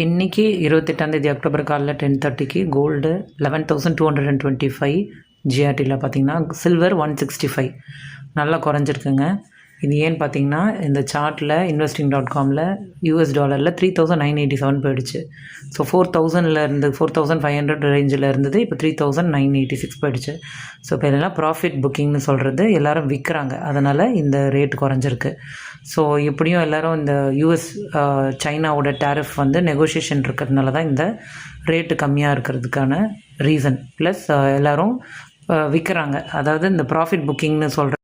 இன்னைக்கு 28 அக்டோபர் காலைல 10:30க்கு கோல்டு 11,225 ஜிஆர்டியில் பார்த்தீங்கன்னா சில்வர் 165 நல்லா குறைஞ்சிருக்குங்க. இது ஏன்னு பார்த்தீங்கன்னா இந்த சார்ட்டில் investing.comல யூஎஸ் டாலரில் 3,987 போயிடுச்சு. ஸோ 4,000 4,500 ரேஞ்சில் இருந்தது, இப்போ 3,986 போயிடுச்சு. ஸோ இப்போ இதெல்லாம் ப்ராஃபிட் புக்கிங்னு சொல்கிறது, எல்லோரும் விற்கிறாங்க, அதனால் இந்த ரேட் குறைஞ்சிருக்கு. ஸோ எப்படியும் எல்லோரும் இந்த யூஎஸ் சைனாவோட டேரிஃப் வந்து நெகோஷியேஷன் இருக்கிறதுனால தான் இந்த ரேட்டு கம்மியாக இருக்கிறதுக்கான ரீசன். ப்ளஸ் எல்லோரும் விற்கிறாங்க, அதாவது இந்த ப்ராஃபிட் புக்கிங்னு சொல்கிற,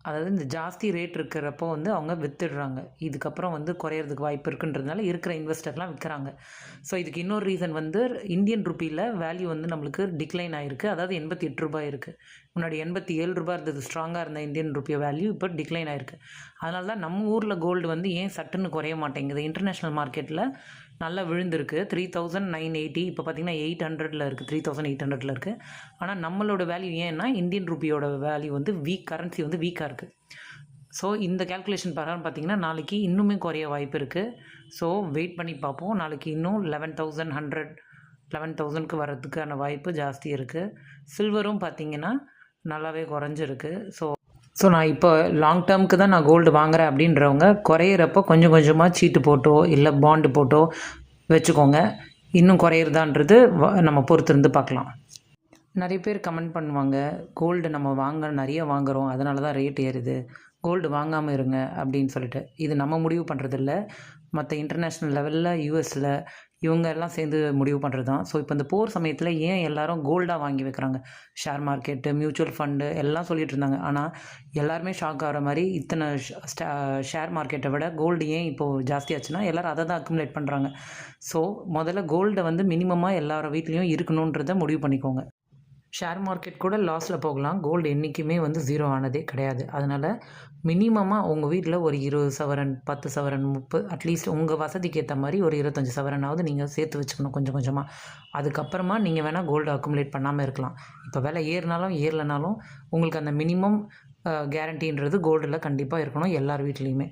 அதாவது இந்த ஜாஸ்தி ரேட் இருக்கிறப்போ வந்து அவங்க விற்றுடுறாங்க. இதுக்கப்புறம் வந்து குறையிறதுக்கு வாய்ப்பு இருக்குன்றதுனால இருக்கிற இன்வெஸ்டர்லாம் விற்கிறாங்க. ஸோ இதுக்கு இன்னொரு ரீசன் வந்து இந்தியன் ருப்பியில் வேல்யூ வந்து நம்மளுக்கு டிக்ளைன் ஆகிருக்கு. அதாவது 88 ரூபாய் இருக்குது. முன்னாடி 87 ரூபாய் இருந்தது ஸ்ட்ராங்காக இருந்த இந்தியன் ருப்பிய வேல்யூ, இப்போ டிக்ளைன் ஆகிருக்கு. அதனால தான் நம்ம ஊரில் கோல்டு வந்து ஏன் சட்டுன்னு குறைய மாட்டேங்குது. இன்டர்நேஷ்னல் மார்க்கெட்டில் நல்லா விழுந்திருக்கு. 3,980 இப்போ பார்த்திங்கன்னா 800 இருக்குது, 3,800 இருக்குது. ஆனால் நம்மளோட வேல்யூ ஏன்னா இந்தியன் ருப்பியோட வேல்யூ வந்து கரன்சி வந்து வீக்காக இருக்குது. ஸோ இந்த கேல்குலேஷன் பிரகாரம் பார்த்திங்கன்னா நாளைக்கு இன்னுமே குறைய வாய்ப்பு இருக்குது. ஸோ வெயிட் பண்ணி பார்ப்போம். நாளைக்கு இன்னும் 11,100 வர்றதுக்கான வாய்ப்பு ஜாஸ்தி இருக்குது. சில்வரும் பார்த்திங்கன்னா நல்லாவே குறைஞ்சிருக்கு. ஸோ நான் இப்போ லாங் டேர்முக்கு தான் நான் கோல்டு வாங்குகிறேன் அப்படின்றவங்க குறையிறப்போ கொஞ்சம் கொஞ்சமாக சீட்டு போட்டோ இல்லை பாண்டு போட்டோ வச்சுக்கோங்க. இன்னும் குறையிறதான்றது நம்ம பொறுத்திருந்து பார்க்கலாம். நிறைய பேர் கமெண்ட் பண்ணுவாங்க, கோல்டு நம்ம நிறைய வாங்குகிறோம், அதனால தான் ரேட் ஏறுது, கோல்டு வாங்காமல் இருங்க அப்படின்னு சொல்லிட்டு. இது நம்ம முடிவு பண்ணுறதில்ல, மற்ற இன்டர்நேஷ்னல் லெவலில் யூஎஸில் இவங்க எல்லாம் சேர்ந்து முடிவு பண்ணுறது தான். ஸோ இப்போ இந்த போர் சமயத்தில் ஏன் எல்லோரும் கோல்டாக வாங்கி வைக்கிறாங்க? ஷேர் மார்க்கெட்டு, மியூச்சுவல் ஃபண்டு எல்லாம் சொல்லிகிட்டு இருந்தாங்க. ஆனால் எல்லாருமே ஷாக் ஆகிற மாதிரி இத்தனை ஷேர் மார்க்கெட்டை விட கோல்டு ஏன் இப்போது ஜாஸ்தியாச்சுன்னா எல்லோரும் அதை தான் அக்குமுலேட் பண்ணுறாங்க. ஸோ முதல்ல கோல்டை வந்து மினிமமாக எல்லாரோட வீட்லேயும் இருக்கணுன்றதை முடிவு பண்ணிக்கோங்க. ஷேர் மார்க்கெட் கூட லாஸில் போகலாம், கோல்டு என்றைக்குமே வந்து ஜீரோ ஆனதே கிடையாது. அதனால் மினிமமாக உங்கள் வீட்டில் ஒரு 20 சவரன், 10 சவரன், 30, அட்லீஸ்ட் உங்கள் வசதிக்கு ஏற்ற மாதிரி ஒரு 25 சவரனாவது நீங்கள் சேர்த்து வச்சுக்கணும் கொஞ்சம் கொஞ்சமாக. அதுக்கப்புறமா நீங்கள் வேணால் கோல்டு அக்குமுலேட் பண்ணாமல் இருக்கலாம். இப்போ விலை ஏறினாலும் ஏறலைனாலும் உங்களுக்கு அந்த மினிமம் கேரண்டின்றது கோல்டில் கண்டிப்பாக இருக்கணும் எல்லார் வீட்லேயுமே.